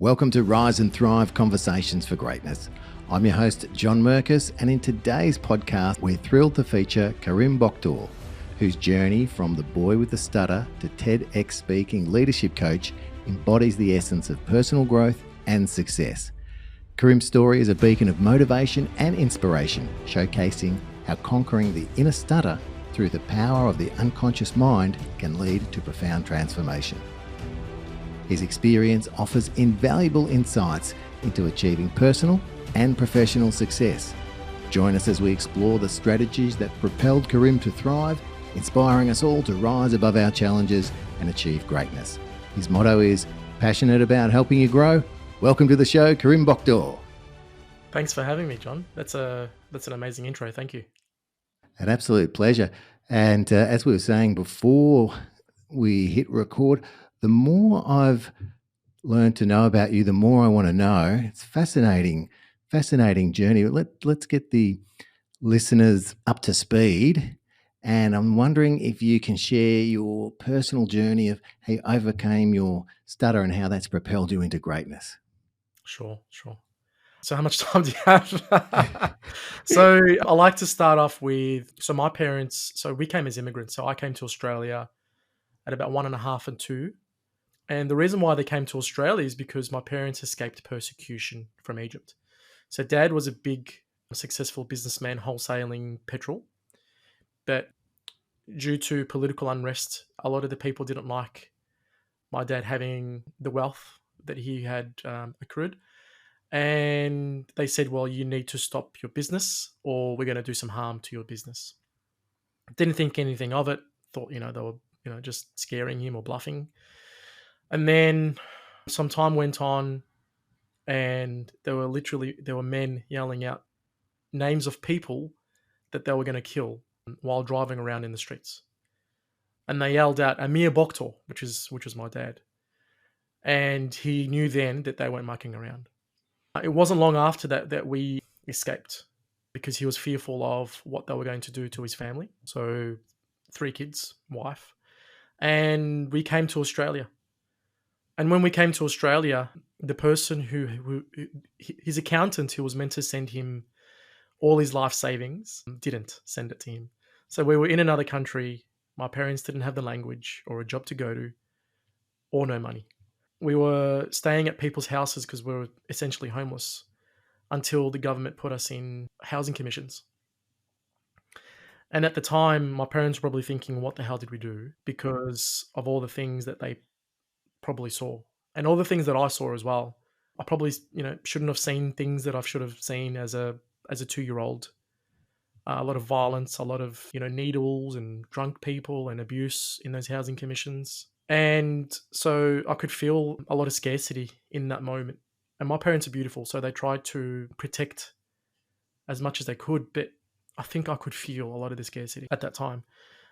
Welcome to Rise and Thrive Conversations for Greatness. I'm your host, John Merkus, and in today's podcast, we're thrilled to feature Karim Boktor, whose journey from the boy with the stutter to TEDx speaking leadership coach embodies the essence of personal growth and success. Karim's story is a beacon of motivation and inspiration, showcasing how conquering the inner stutter through the power of the unconscious mind can lead to profound transformation. His experience offers invaluable insights into achieving personal and professional success. Join us as we explore the strategies that propelled Karim to thrive, inspiring us all to rise above our challenges and achieve greatness. His motto is, passionate about helping you grow. Welcome to the show, Karim Boktor. Thanks for having me, John. That's an amazing intro. Thank you. An absolute pleasure. And as we were saying before we hit record, the more I've learned to know about you, the more I want to know. It's fascinating journey. Let's get the listeners up to speed. And I'm wondering if you can share your personal journey of how you overcame your stutter and how that's propelled you into greatness. Sure. So how much time do you have? So I like to start off with, my parents, we came as immigrants. So I came to Australia at about 1.5 and 2. And the reason why they came to Australia is because my parents escaped persecution from Egypt. So Dad was a big, successful businessman wholesaling petrol. But due to political unrest, a lot of the people didn't like my dad having the wealth that he had accrued. And they said, well, you need to stop your business or we're going to do some harm to your business. Didn't think anything of it. Thought, they were, just scaring him or bluffing. And then some time went on and there were men yelling out names of people that they were going to kill while driving around in the streets. And they yelled out Amir Boktor, which was my dad. And he knew then that they weren't mucking around. It wasn't long after that we escaped because he was fearful of what they were going to do to his family. So 3 kids, wife. And we came to Australia. And when we came to Australia, the person who his accountant who was meant to send him all his life savings didn't send it to him. So we were in another country. My parents didn't have the language or a job to go to or no money. We were staying at people's houses because we were essentially homeless until the government put us in housing commissions. And at the time, my parents were probably thinking, what the hell did we do? Because of all the things that they probably saw and all the things that I saw as well. I probably, shouldn't have seen things that I should have seen as a 2-year-old. A lot of violence, a lot of, needles and drunk people and abuse in those housing commissions. And so I could feel a lot of scarcity in that moment. And my parents are beautiful, so they tried to protect as much as they could, but I think I could feel a lot of the scarcity at that time.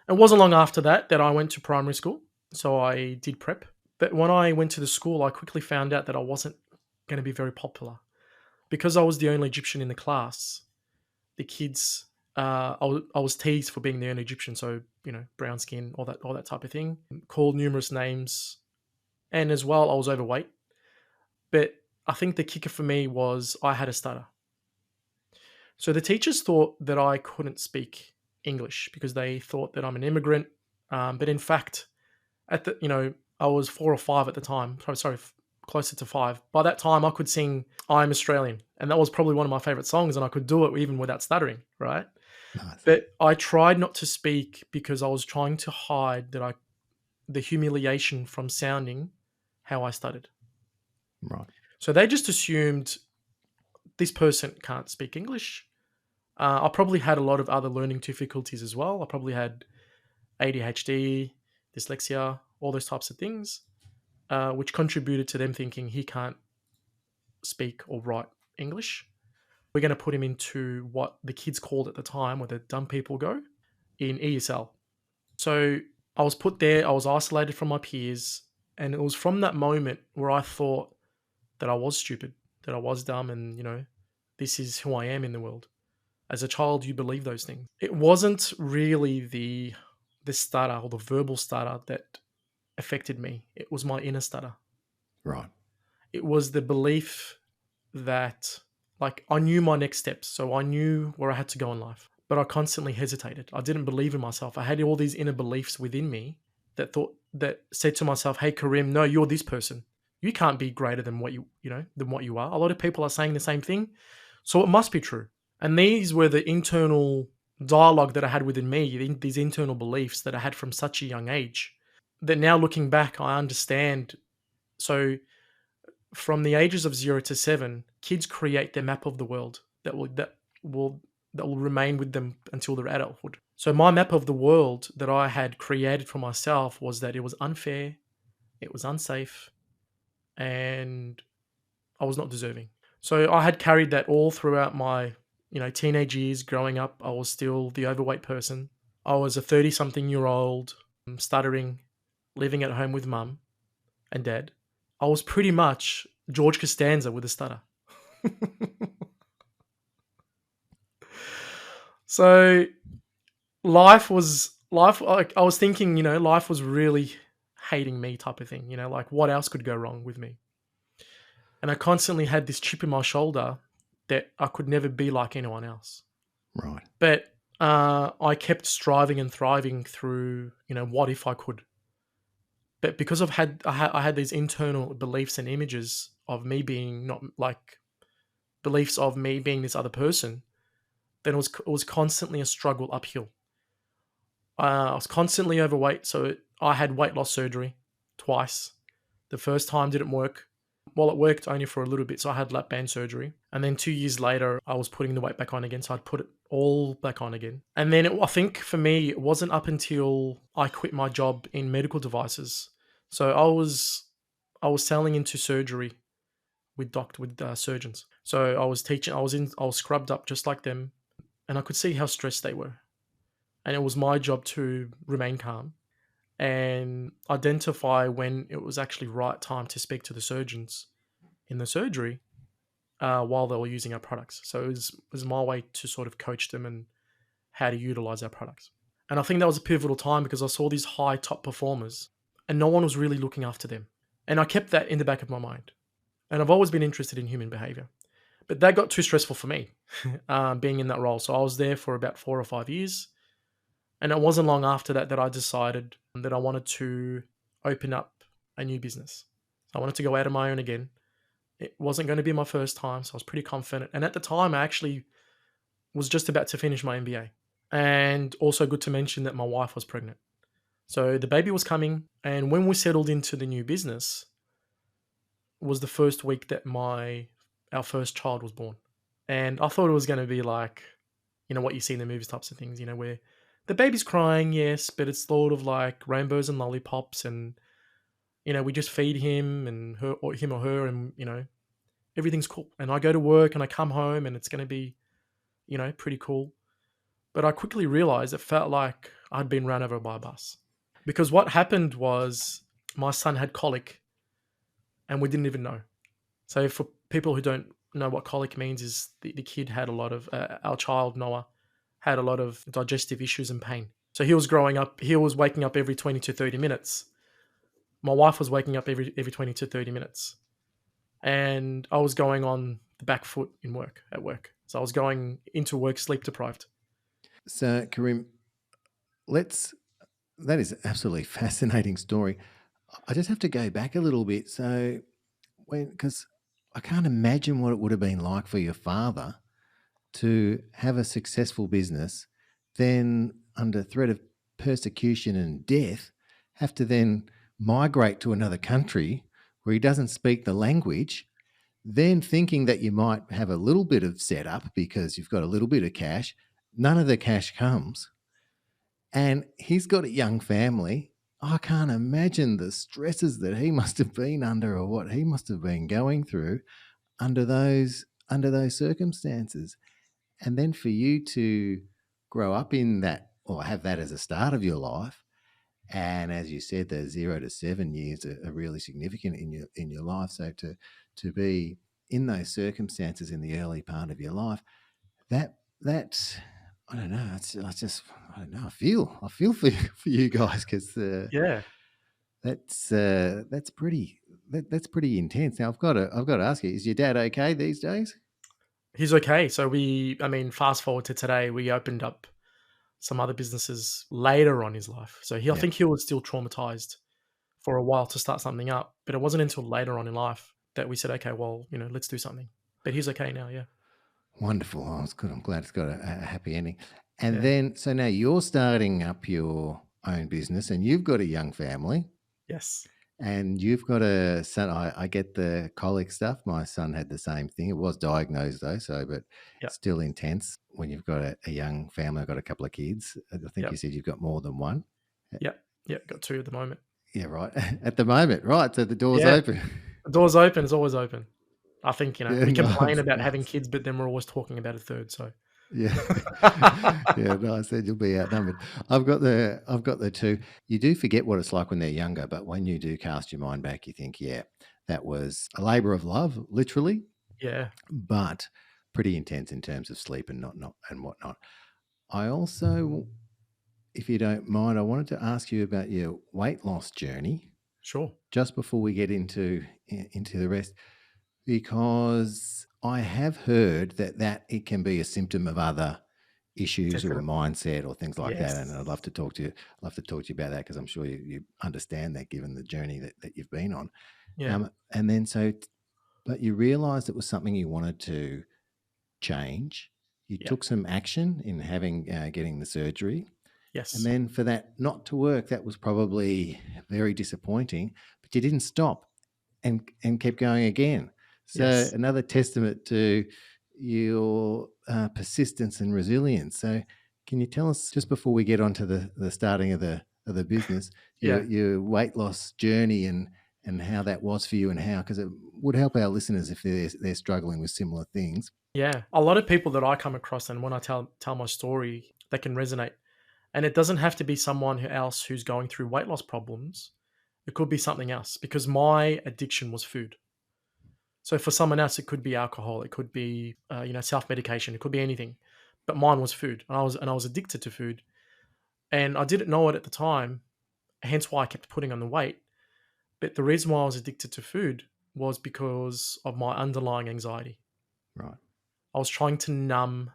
It wasn't long after that I went to primary school, so I did prep. But when I went to the school, I quickly found out that I wasn't going to be very popular. Because I was the only Egyptian in the class, the kids, I was teased for being the only Egyptian, so, brown skin, all that type of thing, called numerous names. And as well, I was overweight. But I think the kicker for me was I had a stutter. So the teachers thought that I couldn't speak English because they thought that I'm an immigrant. But in fact, I was 4 or 5 at the time. Sorry, closer to 5. By that time, I could sing I'm Australian. And that was probably one of my favorite songs. And I could do it even without stuttering, right? Nice. But I tried not to speak because I was trying to hide the humiliation from sounding how I stuttered. Right. So they just assumed this person can't speak English. I probably had a lot of other learning difficulties as well. I probably had ADHD, dyslexia, all those types of things, which contributed to them thinking he can't speak or write English. We're going to put him into what the kids called at the time, where the dumb people go, in ESL. So I was put there, I was isolated from my peers, and it was from that moment where I thought that I was stupid, that I was dumb, and, this is who I am in the world. As a child, you believe those things. It wasn't really the stutter or the verbal stutter that affected me. It was my inner stutter. Right. It was the belief that, like, I knew my next steps, so I knew where I had to go in life, but I constantly hesitated. I didn't believe in myself. I had all these inner beliefs within me that said to myself, "Hey, Karim, no, you're this person. You can't be greater than than what you are." A lot of people are saying the same thing, so it must be true. And these were the internal dialogue that I had within me, these internal beliefs that I had from such a young age. That now looking back, I understand. So from the ages of 0 to 7, kids create their map of the world will that will remain with them until their adulthood. So my map of the world that I had created for myself was that it was unfair, it was unsafe, and I was not deserving. So I had carried that all throughout my, teenage years. Growing up, I was still the overweight person. I was a 30-something-year-old, stuttering, living at home with mum and dad. I was pretty much George Costanza with a stutter. So life. Like, I was thinking, life was really hating me, type of thing. Like, what else could go wrong with me? And I constantly had this chip in my shoulder that I could never be like anyone else. Right. But I kept striving and thriving through, what if I could? But because I had these internal beliefs and images of me being not like beliefs of me being this other person, then it was constantly a struggle uphill. I was constantly overweight, so I had weight loss surgery twice. The first time didn't work. Well, it worked only for a little bit, so I had lap band surgery. And then 2 years later, I was putting the weight back on again, so I'd put it all back on again. And then I think for me, it wasn't up until I quit my job in medical devices. So I was selling into surgery with surgeons. So I was teaching. I was scrubbed up just like them, and I could see how stressed they were. And it was my job to remain calm and identify when it was actually right time to speak to the surgeons in the surgery while they were using our products. So it was my way to sort of coach them and how to utilize our products. And I think that was a pivotal time because I saw these high top performers and no one was really looking after them. And I kept that in the back of my mind. And I've always been interested in human behavior. But that got too stressful for me, being in that role. So I was there for about 4 or 5 years. And it wasn't long after that that I decided that I wanted to open up a new business. I wanted to go out on my own again. It wasn't going to be my first time, so I was pretty confident. And at the time, I actually was just about to finish my MBA. And also good to mention that my wife was pregnant. So the baby was coming. And when we settled into the new business, was the first week that our first child was born. And I thought it was going to be like, what you see in the movies types of things, where the baby's crying, yes, but it's sort of like rainbows and lollipops and, we just feed him and him or her and, everything's cool. And I go to work and I come home and it's going to be, pretty cool. But I quickly realized it felt like I'd been run over by a bus. Because what happened was my son had colic and we didn't even know. So for people who don't know what colic means, is the kid had a lot of, our child, Noah, had a lot of digestive issues and pain. So he was waking up every 20 to 30 minutes. My wife was waking up every 20 to 30 minutes. And I was going on the back foot at work. So I was going into work sleep deprived. So, Karim, that is an absolutely fascinating story. I just have to go back a little bit. So, because I can't imagine what it would have been like for your father to have a successful business, then under threat of persecution and death, have to then migrate to another country where he doesn't speak the language, then thinking that you might have a little bit of setup because you've got a little bit of cash. None of the cash comes. And he's got a young family. I can't imagine the stresses that he must have been under or what he must have been going through under those circumstances. And then for you to grow up in that or have that as a start of your life, and as you said, the 0 to 7 years are really significant in your life. So to be in those circumstances in the early part of your life, that I don't know. I don't know. I feel for you guys because Yeah. that's pretty that's pretty intense. Now I've got to ask you: is your dad okay these days? He's okay. So fast forward to today, we opened up some other businesses later on in his life. So I Yeah, think he was still traumatized for a while to start something up, but it wasn't until later on in life that we said, okay, well, let's do something. But he's okay now. Yeah. wonderful. Oh, it's good. I'm glad it's got a happy ending. And Yeah. then, so now you're starting up your own business, and you've got a young family. Yes. And you've got a son. I get the colic stuff. My son had the same thing. It was diagnosed though, but Yeah. still intense when you've got a young family. I've got a couple of kids. I think Yeah. you said you've got more than one. Yeah. Yeah. Got two at the moment. Yeah, right. At the moment, right. So the door's Yeah. open. The door's open. It's always open. I think, Yeah, we complain nice, about having nice. kids, but then we're always talking about a third. So, Yeah. Yeah, no, I said you'll be outnumbered. I've got the two. You do forget what it's like when they're younger, but when you do cast your mind back, you think, yeah, that was a labor of love, literally, yeah. but pretty intense in terms of sleep and not and whatnot. I also, if you don't mind, I wanted to ask you about your weight loss journey Sure. just before we get into the rest, because I have heard that it can be a symptom of other issues or a Definitely. mindset or things like that. And I'd Yes. love to talk to you. I'd love to talk to you about that because I'm sure you understand that given the journey that you've been on. Yeah. And then but you realised it was something you wanted to change. You Yeah. took some action in having getting the surgery, and Yes. then for that not to work, that was probably very disappointing. But you didn't stop and kept going again. So Yes. another testament to your persistence and resilience. So can you tell us just before we get on to the starting of the business, Yeah. your weight loss journey and how that was for you and how, because it would help our listeners if they're struggling with similar things. Yeah. A lot of people that I come across, and when I tell my story, they can resonate. And it doesn't have to be someone else who's going through weight loss problems. It could be something else because my addiction was food. So for someone else, it could be alcohol, it could be self medication, it could be anything, but mine was food, and I was addicted to food, and I didn't know it at the time. Hence why I kept putting on the weight. But the reason why I was addicted to food was because of my underlying anxiety. Right. I was trying to numb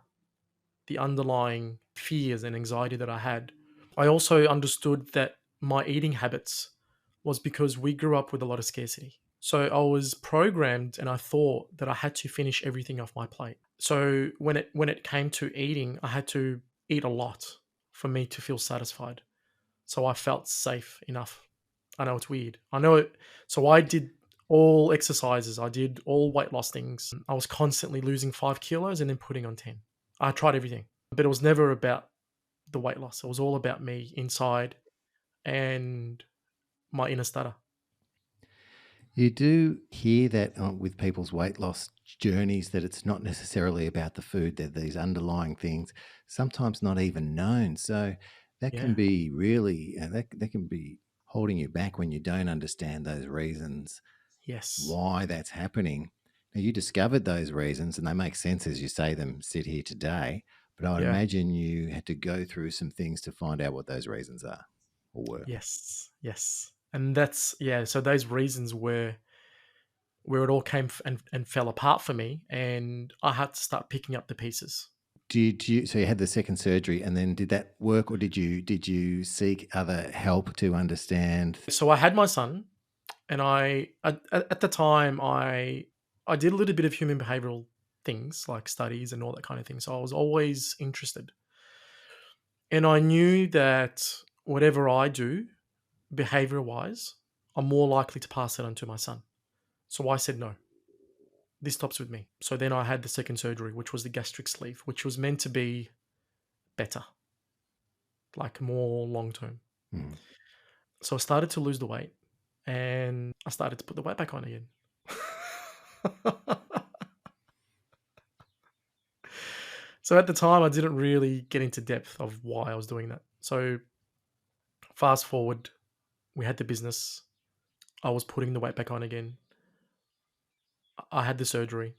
the underlying fears and anxiety that I had. I also understood that my eating habits was because we grew up with a lot of scarcity. So I was programmed and I thought that I had to finish everything off my plate. So when it came to eating, I had to eat a lot for me to feel satisfied. So I felt safe enough. I know it's weird. I know it. So I did all exercises. I did all weight loss things. I was constantly losing 5 kilos and then putting on 10. I tried everything, but it was never about the weight loss. It was all about me inside and my inner stutter. You do hear that with people's weight loss journeys that it's not necessarily about the food, that these underlying things, sometimes not even known. So that can Yeah. be really, that can be holding you back when you don't understand those reasons Yes. why that's happening. Now, you discovered those reasons and they make sense as you say them sit here today. But I would Yeah. imagine you had to go through some things to find out what those reasons are or were. Yes. Yes. And that's yeah. So those reasons were where it all came and fell apart for me, and I had to start picking up the pieces. So you had the second surgery, and then did that work, or did you seek other help to understand? So I had my son, and at the time I did a little bit of human behavioral things like studies and all that kind of thing. So I was always interested, and I knew that whatever I do behavior wise, I'm more likely to pass it on to my son. So I said no. This stops with me. So then I had the second surgery, which was the gastric sleeve, which was meant to be better, like more long term. Hmm. So I started to lose the weight and I started to put the weight back on again. So at the time, I didn't really get into depth of why I was doing that. So fast forward, we had the business. I was putting the weight back on again. I had the surgery.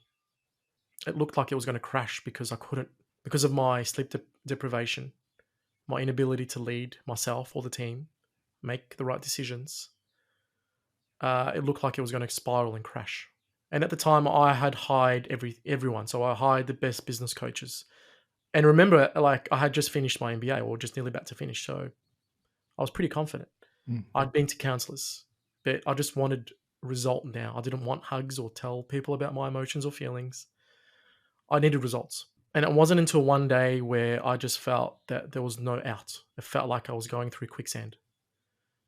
It looked like it was going to crash because I couldn't, because of my sleep deprivation, my inability to lead myself or the team, make the right decisions. it looked like it was going to spiral and crash. And at the time, I had hired everyone. So I hired the best business coaches. And remember, like I had just finished my MBA or just nearly about to finish. So I was pretty confident. Mm. I'd been to counselors, but I just wanted result now. I didn't want hugs or tell people about my emotions or feelings. I needed results. And it wasn't until one day where I just felt that there was no out. It felt like I was going through quicksand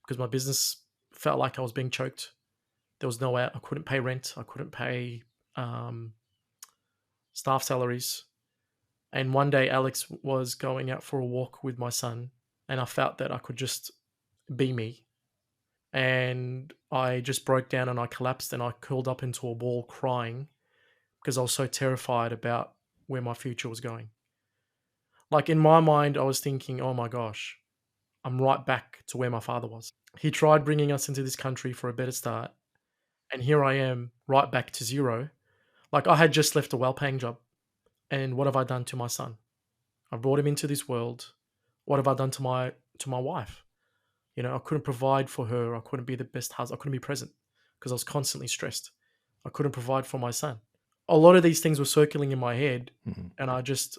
because my business felt like I was being choked. There was no out. I couldn't pay rent. I couldn't pay um, staff salaries. And one day, Alex was going out for a walk with my son, and I felt that I could just be me. And I just broke down and I collapsed and I curled up into a ball crying because I was so terrified about where my future was going. Like in my mind, I was thinking, oh my gosh, I'm right back to where my father was. He tried bringing us into this country for a better start. And here I am, right back to zero. Like I had just left a well paying job. And what have I done to my son? I brought him into this world. What have I done to my wife? You know, I couldn't provide for her. I couldn't be the best husband. I couldn't be present because I was constantly stressed. I couldn't provide for my son. A lot of these things were circling in my head, and I just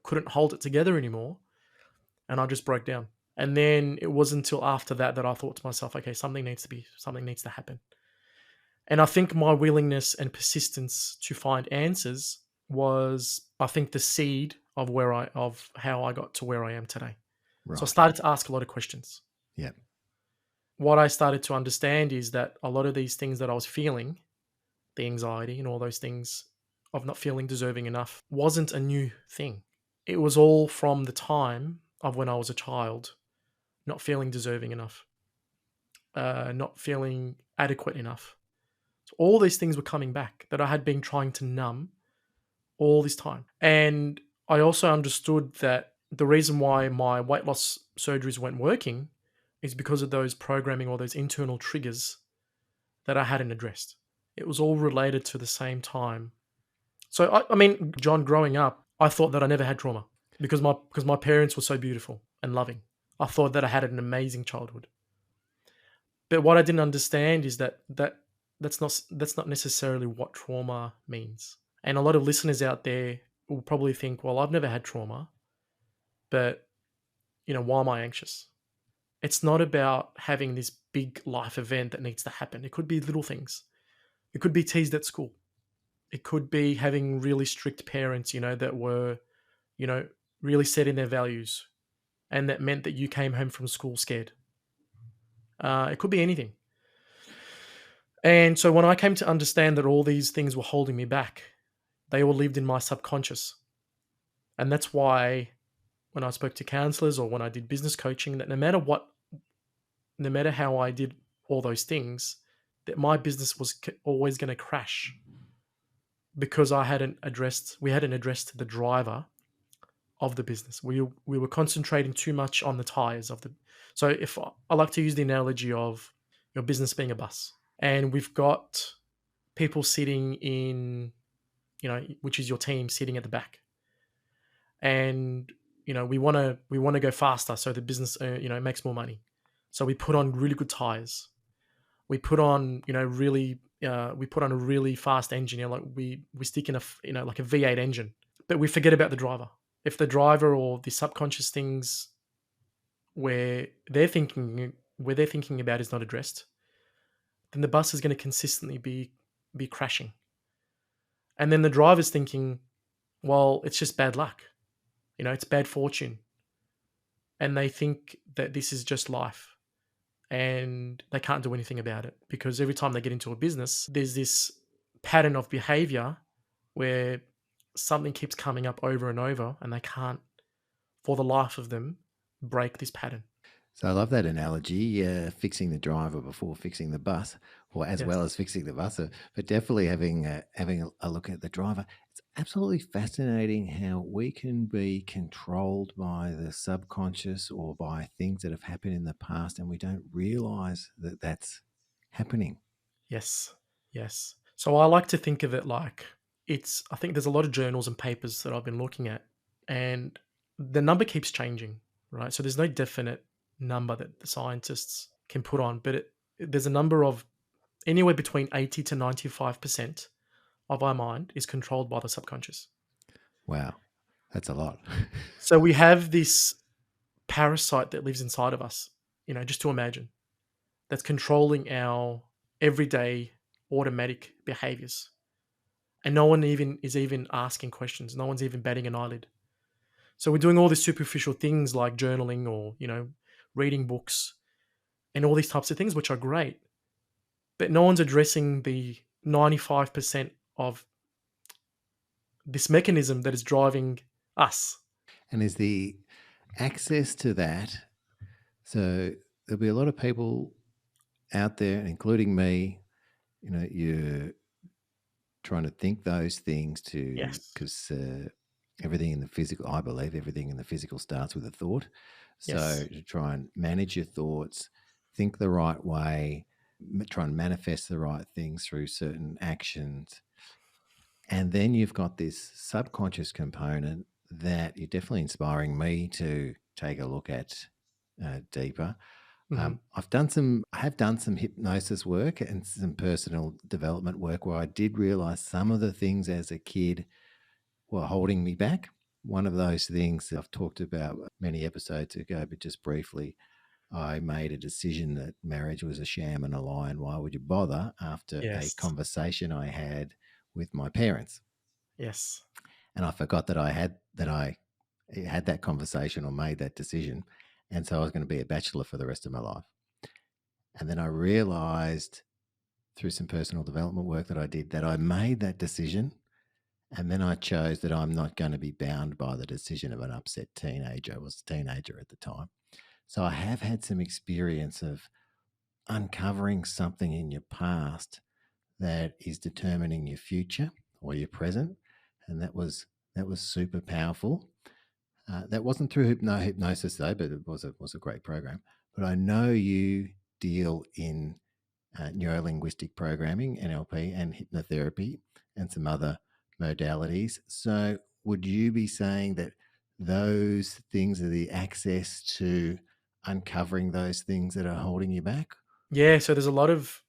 couldn't hold it together anymore. And I just broke down. And then it wasn't until after that that I thought to myself, okay, something needs to happen. And I think my willingness and persistence to find answers was, I think, the seed of how I got to where I am today. So I Right. started to ask a lot of questions. Yeah. What I started to understand is that a lot of these things that I was feeling, the anxiety and all those things of not feeling deserving enough, wasn't a new thing. It was all from the time of when I was a child, not feeling deserving enough, not feeling adequate enough. So all these things were coming back that I had been trying to numb all this time. And I also understood that the reason why my weight loss surgeries weren't working is because of those programming or those internal triggers that I hadn't addressed. It was all related to the same time. So I mean, John, growing up, I thought that I never had trauma because my parents were so beautiful and loving. I thought that I had an amazing childhood. But what I didn't understand is that's not necessarily what trauma means. And a lot of listeners out there will probably think, well, I've never had trauma, but you know, why am I anxious? It's not about having this big life event that needs to happen. It could be little things. It could be teased at school. It could be having really strict parents, you know, that were, you know, really set in their values, and that meant that you came home from school scared. It could be anything. And so when I came to understand that all these things were holding me back, they all lived in my subconscious. And that's why when I spoke to counselors or when I did business coaching, that no matter how I did all those things, that my business was always going to crash because we hadn't addressed the driver of the business. We were concentrating too much on the tires of the. So if I like to use the analogy of your business being a bus, and we've got people sitting in, you know, which is your team sitting at the back, and you know we want to go faster so the business you know makes more money. So we put on really good tires. We put on we put on a really fast engine. You know, like we stick in like a V8 engine, but we forget about the driver. If the driver or the subconscious things where they're thinking about is not addressed, then the bus is going to consistently be crashing. And then the driver's thinking, well, it's just bad luck. You know, it's bad fortune. And they think that this is just life. And they can't do anything about it because every time they get into a business, there's this pattern of behavior where something keeps coming up over and over and they can't, for the life of them, break this pattern. So I love that analogy, fixing the driver before fixing the bus, or as well Yes. as fixing the bus, but definitely having a look at the driver. It's absolutely fascinating how we can be controlled by the subconscious or by things that have happened in the past, and we don't realize that that's happening. Yes. Yes. So I like to think of it like I think there's a lot of journals and papers that I've been looking at, and the number keeps changing, right? So there's no definite number that the scientists can put on, but there's a number of Anywhere between 80 to 95% of our mind is controlled by the subconscious. Wow. That's a lot. So we have this parasite that lives inside of us, just to imagine, that's controlling our everyday automatic behaviors. And no one is even asking questions. No one's even batting an eyelid. So we're doing all these superficial things like journaling or, reading books and all these types of things, which are great. But no one's addressing the 95% of this mechanism that is driving us. And is the access to that? So there'll be a lot of people out there, including me, you're trying to think those things Yes. because everything in the physical, I believe everything in the physical starts with a thought. So Yes. to try and manage your thoughts, think the right way, try and manifest the right things through certain actions. And then you've got this subconscious component that you're definitely inspiring me to take a look at deeper. Hmm. I have done some hypnosis work and some personal development work where I did realize some of the things as a kid were holding me back. One of those things that I've talked about many episodes ago, but just briefly, I made a decision that marriage was a sham and a lie, and why would you bother after a Yes. conversation I had with my parents. Yes. And I forgot that I had that conversation or made that decision. And so I was going to be a bachelor for the rest of my life. And then I realized through some personal development work that I did that I made that decision. And then I chose that I'm not going to be bound by the decision of an upset teenager. I was a teenager at the time. So I have had some experience of uncovering something in your past that is determining your future or your present. And that was super powerful. That wasn't through hypnosis though, but it was a great program. But I know you deal in neuro-linguistic programming, NLP, and hypnotherapy, and some other modalities. So, would you be saying that those things are the access to uncovering those things that are holding you back? Yeah. So there's a lot of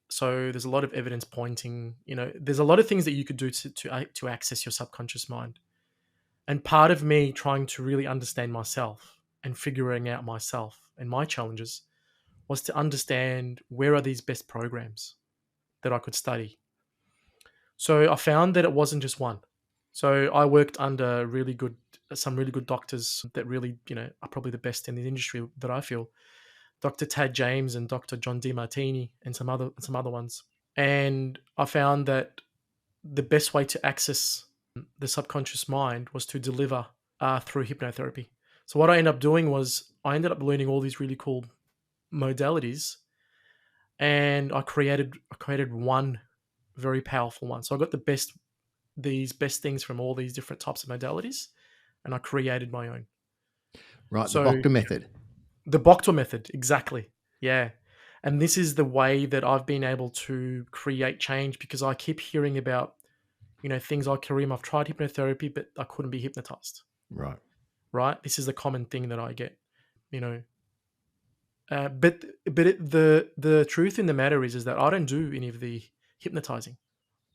evidence pointing. There's a lot of things that you could do to access your subconscious mind. And part of me trying to really understand myself and figuring out myself and my challenges was to understand where are these best programs that I could study. So I found that it wasn't just one. So I worked under some really good doctors that really, are probably the best in the industry that I feel. Dr. Tad James and Dr. John DiMartini and some other ones. And I found that the best way to access the subconscious mind was to deliver through hypnotherapy. So what I ended up doing was I ended up learning all these really cool modalities, and I created one very powerful one. So I got these best things from all these different types of modalities, and I created my own. Right, the So Boktor method. the Boktor method, exactly. Yeah. And this is the way that I've been able to create change because I keep hearing about, things like Karim, I've tried hypnotherapy, but I couldn't be hypnotized. Right. Right? This is the common thing that I get, you know. But the truth in the matter is that I don't do any of the hypnotizing.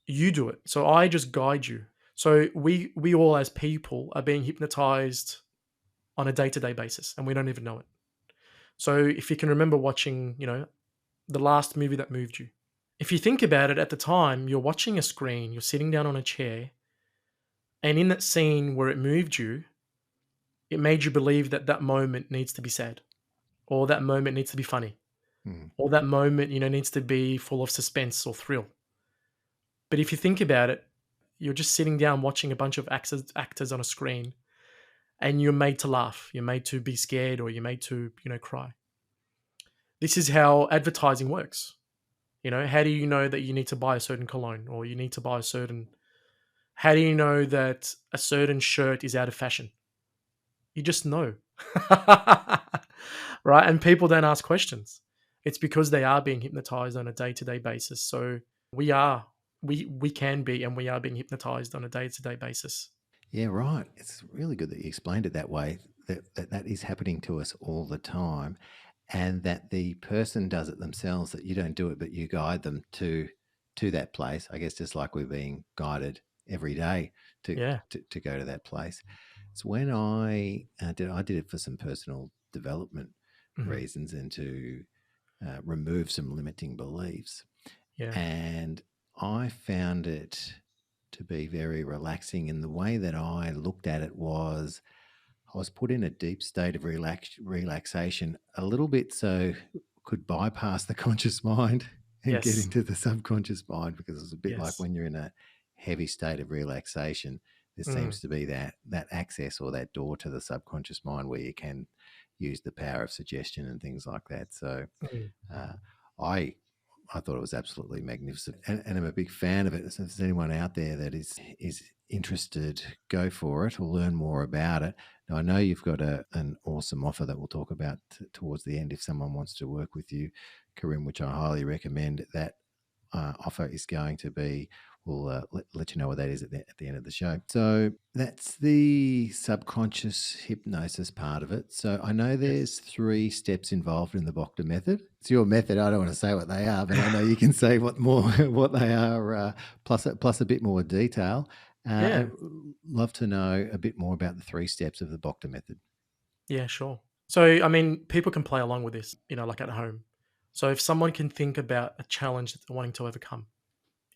You do it. So I just guide you. So we all as people are being hypnotized on a day-to-day basis and we don't even know it. So if you can remember watching, the last movie that moved you. If you think about it at the time, you're watching a screen, you're sitting down on a chair, and in that scene where it moved you, it made you believe that that moment needs to be sad, or that moment needs to be funny, Mm. or that moment, needs to be full of suspense or thrill. But if you think about it, you're just sitting down watching a bunch of actors on a screen, and you're made to laugh, you're made to be scared, or you're made to, cry. This is how advertising works. How do you know that you need to buy a certain cologne or you need to buy a certain. How do you know that a certain shirt is out of fashion? You just know. Right? And people don't ask questions. It's because they are being hypnotized on a day-to-day basis. So we are we can be and we are being hypnotized on a day-to-day basis. Yeah, right. It's really good that you explained it that way. That is happening to us all the time. and that the person does it themselves, that you don't do it, but you guide them to that place. I guess just like we're being guided every day to Yeah. to go to that place. It's when I did it for some personal development Mhm. reasons and to remove some limiting beliefs. Yeah. And I found it to be very relaxing. And the way that I looked at it was I was put in a deep state of relaxation, a little bit so could bypass the conscious mind and get Yes. into the subconscious mind, because it's a bit like Yes. when you're in a heavy state of relaxation, there Mm. seems to be that access or that door to the subconscious mind where you can use the power of suggestion and things like that. So Mm. uh, I I thought it was absolutely magnificent, and I'm a big fan of it. So if there's anyone out there that is interested, go for it or learn more about it. Now, I know you've got an awesome offer that we'll talk about towards the end if someone wants to work with you, Karim, which I highly recommend. That offer is going to be, we'll let you know what that is at the end of the show. So that's the subconscious hypnosis part of it. So I know there's Yes. 3 steps involved in the Boktor method. It's your method. I don't want to say what they are, but I know you can say what they are, plus a bit more detail. Yeah. Love to know a bit more about the 3 steps of the Boktor method. Yeah, sure. So, I mean, people can play along with this, like at home. So if someone can think about a challenge that they're wanting to overcome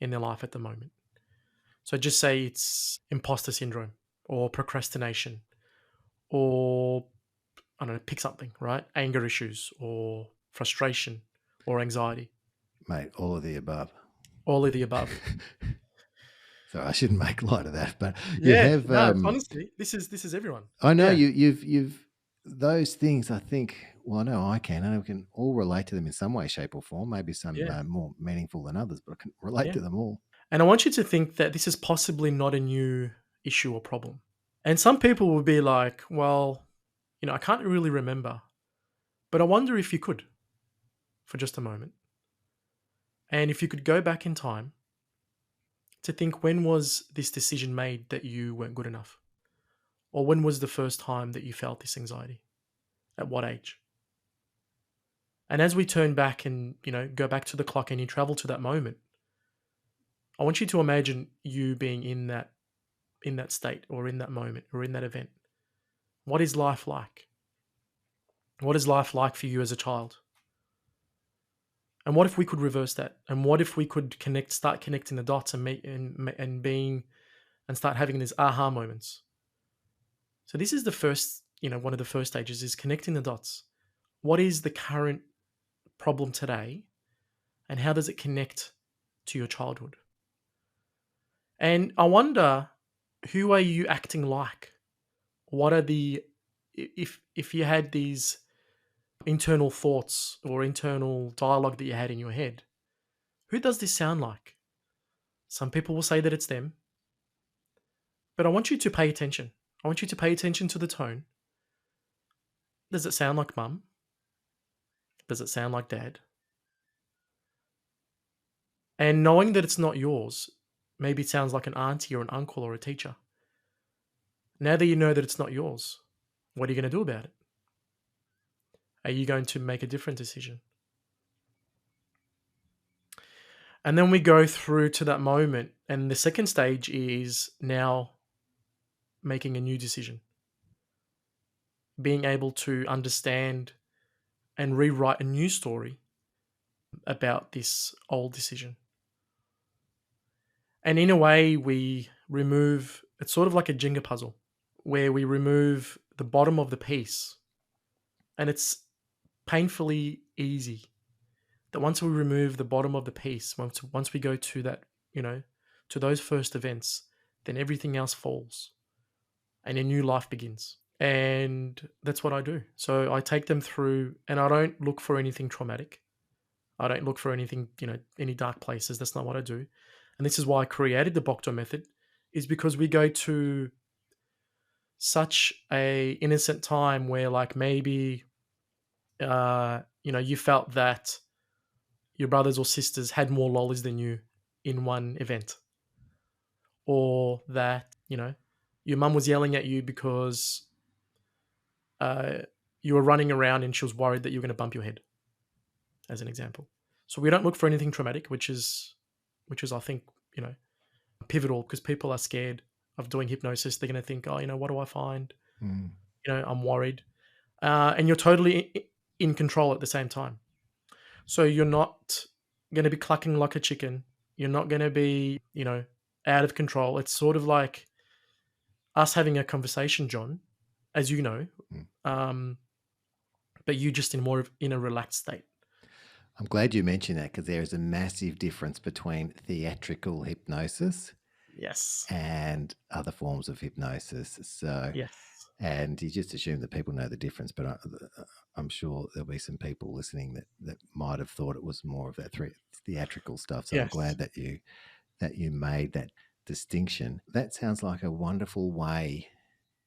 in their life at the moment. So just say it's imposter syndrome or procrastination or I don't know, pick something, right? Anger issues or frustration or anxiety, Mate, all of the above. all of the above. So I shouldn't make light of that, but you Yeah, have no, it's honestly, this is everyone. I know Yeah, you've those things. I think. Well, I know I can. I can all relate to them in some way, shape, or form. Maybe some yeah, more meaningful than others, but I can relate yeah. to them all. And I want you to think that this is possibly not a new issue or problem. And some people will be like, well, I can't really remember, but I wonder if you could for just a moment. And if you could go back in time to think, when was this decision made that you weren't good enough? Or when was the first time that you felt this anxiety? At what age? And as we turn back and, go back to the clock and you travel to that moment, I want you to imagine you being in that state or in that moment or in that event. What is life like? What is life like for you as a child? And what if we could reverse that? And what if we could start connecting the dots and make and being and start having these aha moments? So this is the first, one of the first stages is connecting the dots. What is the current problem today, and how does it connect to your childhood? And I wonder, who are you acting like? What are the if you had these internal thoughts or internal dialogue that you had in your head, who does this sound like? Some people will say that it's them, but I want you to pay attention. I want you to pay attention to the tone. Does it sound like mum? Does it sound like dad? And knowing that it's not yours, maybe it sounds like an auntie or an uncle or a teacher. Now that you know that it's not yours, what are you going to do about it? Are you going to make a different decision? And then we go through to that moment. And the second stage is now making a new decision, being able to understand and rewrite a new story about this old decision. And in a way, we remove it's sort of like a Jenga puzzle where we remove the bottom of the piece. And it's painfully easy that once we remove the bottom of the piece, once we go to that, to those first events, then everything else falls and a new life begins. And that's what I do. So I take them through, and I don't look for anything traumatic. I don't look for anything, any dark places. That's not what I do. And this is why I created the Boktor method, is because we go to such a innocent time where, like, maybe you felt that your brothers or sisters had more lollies than you in one event, or that your mum was yelling at you because you were running around and she was worried that you were going to bump your head, as an example. So we don't look for anything traumatic, which is I think, pivotal, because people are scared of doing hypnosis. They're going to think, oh, what do I find? Mm. I'm worried. And you're totally in control at the same time. So you're not going to be clucking like a chicken. You're not going to be, out of control. It's sort of like us having a conversation, John, as you know, but you just in a relaxed state. I'm glad you mentioned that, because there is a massive difference between theatrical hypnosis, yes, and other forms of hypnosis. So, yes, and you just assume that people know the difference, but I'm sure there'll be some people listening that might have thought it was more of that theatrical stuff. So yes. I'm glad that you made that distinction. That sounds like a wonderful way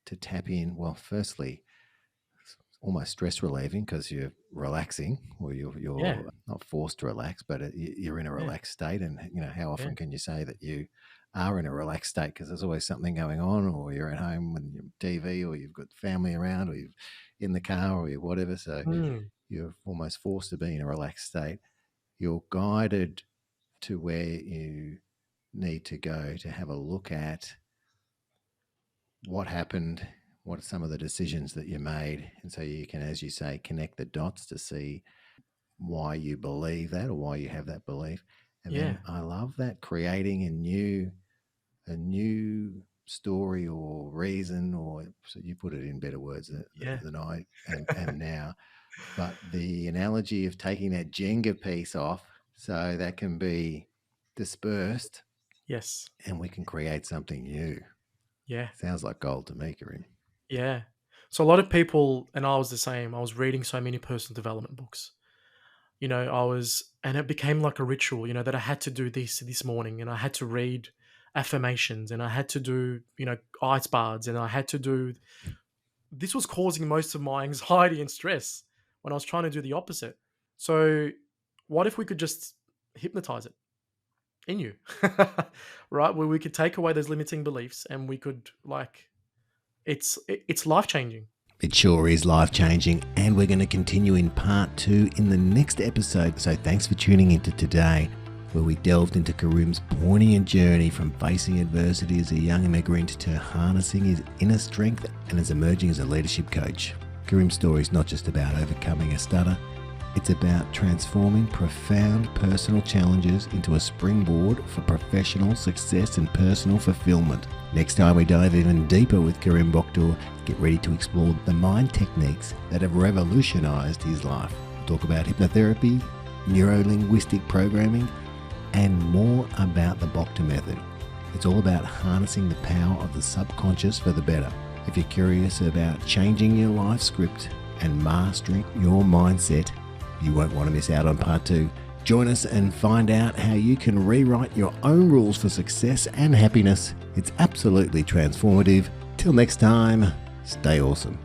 to tap in. Well, firstly, almost stress relieving, because you're relaxing, or you're not forced to relax, but you're in a relaxed state. And how often can you say that you are in a relaxed state, because there's always something going on, or you're at home with your TV, or you've got family around, or you're in the car, or you're whatever. So you're almost forced to be in a relaxed state. You're guided to where you need to go to have a look at what happened, what are some of the decisions that you made, and so you can, as you say, connect the dots to see why you believe that, or why you have that belief. And then I love that, creating a new story or reason, or so you put it in better words than I am now. But the analogy of taking that Jenga piece off so that can be dispersed. Yes. And we can create something new. Yeah. Sounds like gold to me, Karim. Yeah. So a lot of people, and I was the same, I was reading so many personal development books. And it became like a ritual, that I had to do this morning, and I had to read affirmations, and I had to do, ice baths, and I had to do, this was causing most of my anxiety and stress when I was trying to do the opposite. So what if we could just hypnotize it in you, right? Where we could take away those limiting beliefs, and we could it's life-changing. It sure is life-changing, and we're going to continue in part 2 in the next episode. So thanks for tuning into today, where we delved into Karim's poignant journey from facing adversity as a young immigrant to harnessing his inner strength and as emerging as a leadership coach. Karim's story is not just about overcoming a stutter. It's about transforming profound personal challenges into a springboard for professional success and personal fulfillment. Next time we dive even deeper with Karim Boktor, get ready to explore the mind techniques that have revolutionized his life. We'll talk about hypnotherapy, neuro-linguistic programming, and more about the Boktor method. It's all about harnessing the power of the subconscious for the better. If you're curious about changing your life script and mastering your mindset, you won't want to miss out on part 2. Join us and find out how you can rewrite your own rules for success and happiness. It's absolutely transformative. Till next time, stay awesome.